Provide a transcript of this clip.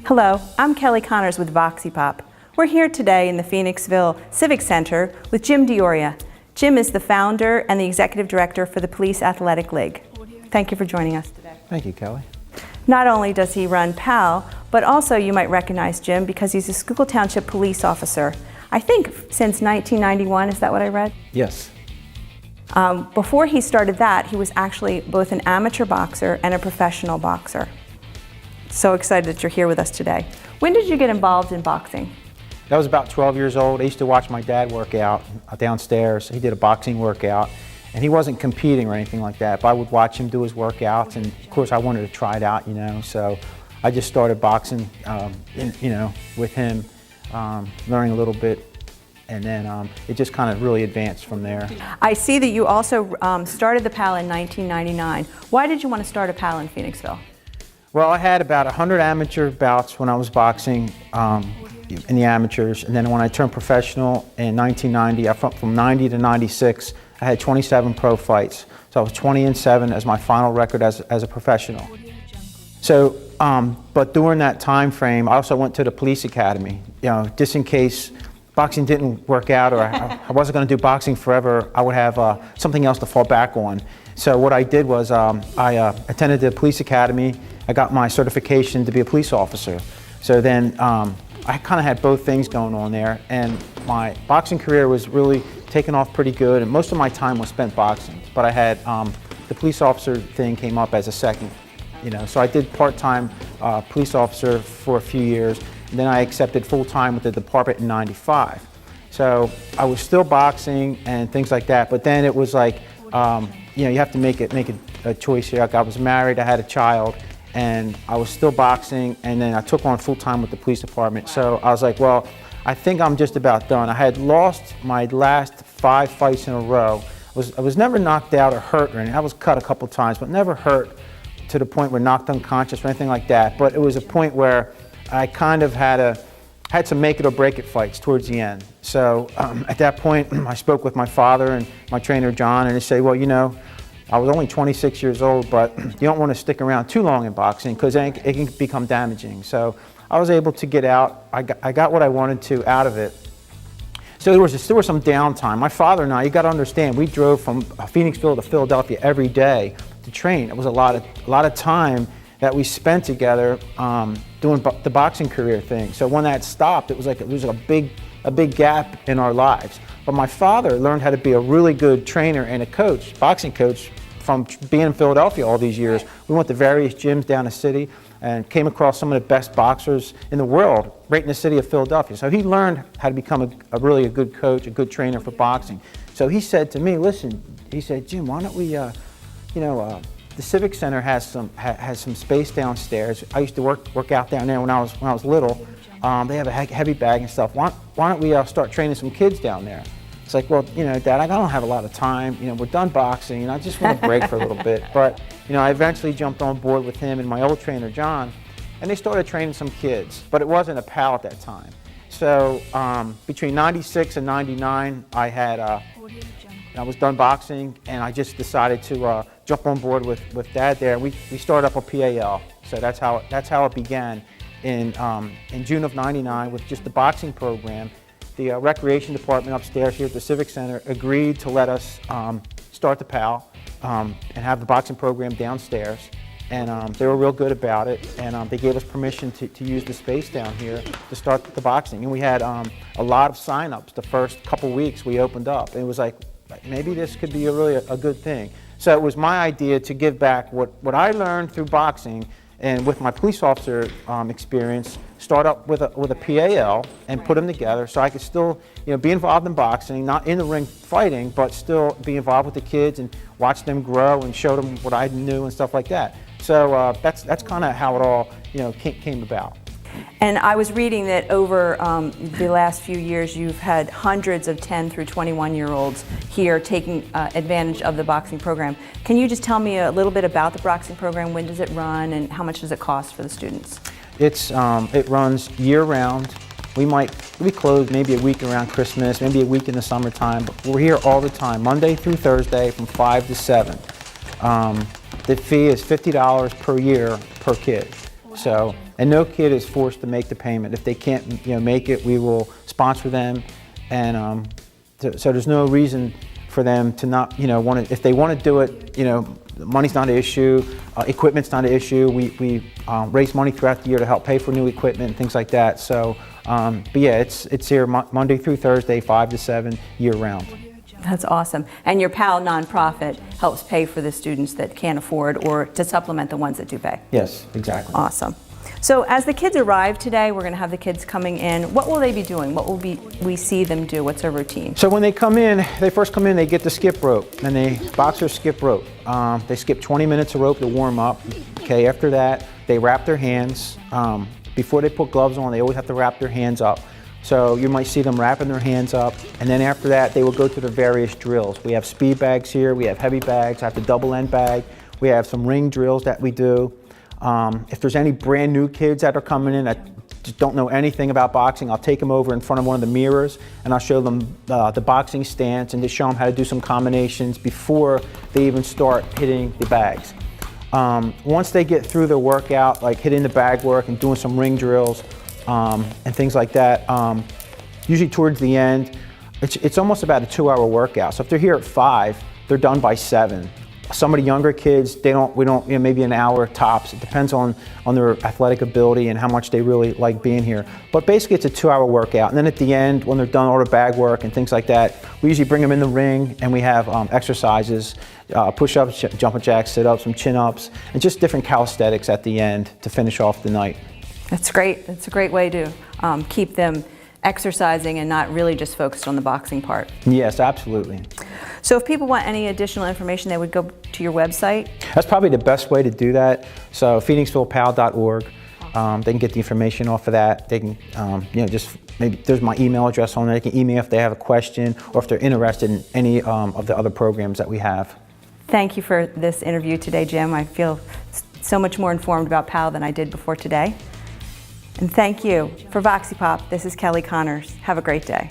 Hello, I'm Kelly Connors with Voxy Pop. We're here today in the Phoenixville Civic Center with Jim Dioria. Jim is the founder and the executive director for the Police Athletic League. Thank you for joining us today. Thank you, Kelly. Not only does he run PAL, but also you might recognize Jim because he's a Schuylkill Township police officer. I think since 1991, is that what I read? Yes. Before he started that, he was actually both an amateur boxer and a professional boxer. So excited that you're here with us today. When did you get involved in boxing? I was about 12 years old. I used to watch my dad work out downstairs. He did a boxing workout, and he wasn't competing or anything like that, but I would watch him do his workouts, and of course I wanted to try it out, so I just started boxing, with him, learning a little bit, and then it just kind of really advanced from there. I see that you also started the PAL in 1999. Why did you want to start a PAL in Phoenixville? Well, I had about 100 amateur bouts when I was boxing in the amateurs, and then when I turned professional in 1990, from 90 to 96, I had 27 pro fights. So I was 20-7 as my final record as a professional. So, but during that time frame, I also went to the police academy, just in case boxing didn't work out or I wasn't going to do boxing forever, I would have something else to fall back on. So what I did was I attended the police academy. I got my certification to be a police officer. So then I kind of had both things going on there, and my boxing career was really taking off pretty good, and most of my time was spent boxing. But I had the police officer thing came up as a second, So I did part-time police officer for a few years, and then I accepted full-time with the department in '95. So I was still boxing and things like that, but then it was like, you have to make a choice here. Like I was married, I had a child, and I was still boxing, and then I took on full-time with the police department. So I was like, well, I think I'm just about done. I had lost my last 5 fights in a row. I was never knocked out or hurt or anything. I was cut a couple times, but never hurt to the point where knocked unconscious or anything like that. But it was a point where I kind of had some make it or break it fights towards the end. So at that point, I spoke with my father and my trainer, John, and they say, well, I was only 26 years old, but you don't want to stick around too long in boxing because it can become damaging. So I was able to get out. I got what I wanted to out of it. So there was some downtime. My father and I, you got to understand, we drove from Phoenixville to Philadelphia every day to train. It was a lot of time that we spent together doing the boxing career thing. So when that stopped, it was a big gap in our lives. But my father learned how to be a really good trainer and a coach, boxing coach, from being in Philadelphia all these years. We went to various gyms down the city and came across some of the best boxers in the world right in the city of Philadelphia. So he learned how to become a really good coach, a good trainer for boxing. So he said to me, listen, he said, Jim, why don't we, the Civic Center has some space downstairs. I used to work out down there when I was little. They have a heavy bag and stuff. Why don't we start training some kids down there? It's like, well, Dad, I don't have a lot of time. We're done boxing, I just want to break for a little bit. But, I eventually jumped on board with him and my old trainer, John, and they started training some kids. But it wasn't a PAL at that time. So between '96 and '99, I was done boxing, and I just decided to jump on board with Dad there. We started up a PAL. So that's how it began in June of '99 with just the boxing program. The recreation department upstairs here at the Civic Center agreed to let us start the PAL and have the boxing program downstairs. And they were real good about it, and they gave us permission to use the space down here to start the boxing. And we had a lot of sign-ups the first couple weeks we opened up. And it was like, maybe this could be really a good thing. So it was my idea to give back what I learned through boxing and with my police officer experience, start up with a PAL and put them together so I could still be involved in boxing, not in the ring fighting, but still be involved with the kids and watch them grow and show them what I knew and stuff like that. So that's kind of how it all came about. And I was reading that over the last few years you've had hundreds of 10 through 21-year-olds here taking advantage of the boxing program. Can you just tell me a little bit about the boxing program? When does it run and how much does it cost for the students? It runs year-round. We close maybe a week around Christmas, maybe a week in the summertime, but we're here all the time, Monday through Thursday from 5 to 7. The fee is $50 per year per kid. So and no kid is forced to make the payment. If they can't, make it, we will sponsor them, and so there's no reason for them to not, want to. If they want to do it, money's not an issue, equipment's not an issue. We raise money throughout the year to help pay for new equipment and things like that. So, but yeah, it's here Monday through Thursday, 5 to 7, year round. That's awesome. And your PAL nonprofit helps pay for the students that can't afford or to supplement the ones that do pay. Yes, exactly. Awesome. So as the kids arrive today, we're going to have the kids coming in. What will they be doing? What will we see them do? What's their routine? So when they come in, they first come in, they get the skip rope, and boxers skip rope. They skip 20 minutes of rope to warm up. Okay, after that, they wrap their hands. Before they put gloves on, they always have to wrap their hands up. So you might see them wrapping their hands up, and then after that, they will go through the various drills. We have speed bags here, we have heavy bags, I have the double end bag, we have some ring drills that we do. If there's any brand new kids that are coming in that just don't know anything about boxing, I'll take them over in front of one of the mirrors and I'll show them the boxing stance and just show them how to do some combinations before they even start hitting the bags. Once they get through their workout, like hitting the bag work and doing some ring drills and things like that, usually towards the end, it's almost about a 2-hour workout. So if they're here at 5, they're done by 7. Some of the younger kids, we don't, maybe an hour tops. It depends on their athletic ability and how much they really like being here. But basically it's a 2-hour workout. And then at the end, when they're done all the bag work and things like that, we usually bring them in the ring and we have exercises, push-ups, jumping jacks, sit-ups, some chin-ups, and just different calisthenics at the end to finish off the night. That's great. That's a great way to keep them exercising and not really just focused on the boxing part. Yes, absolutely. So if people want any additional information, they would go to your website? That's probably the best way to do that. So PhoenixvillePAL.org. They can get the information off of that. They can, just maybe there's my email address on there. They can email if they have a question or if they're interested in any of the other programs that we have. Thank you for this interview today, Jim. I feel so much more informed about PAL than I did before today. And thank you. For VoxyPop, this is Kelly Connors. Have a great day.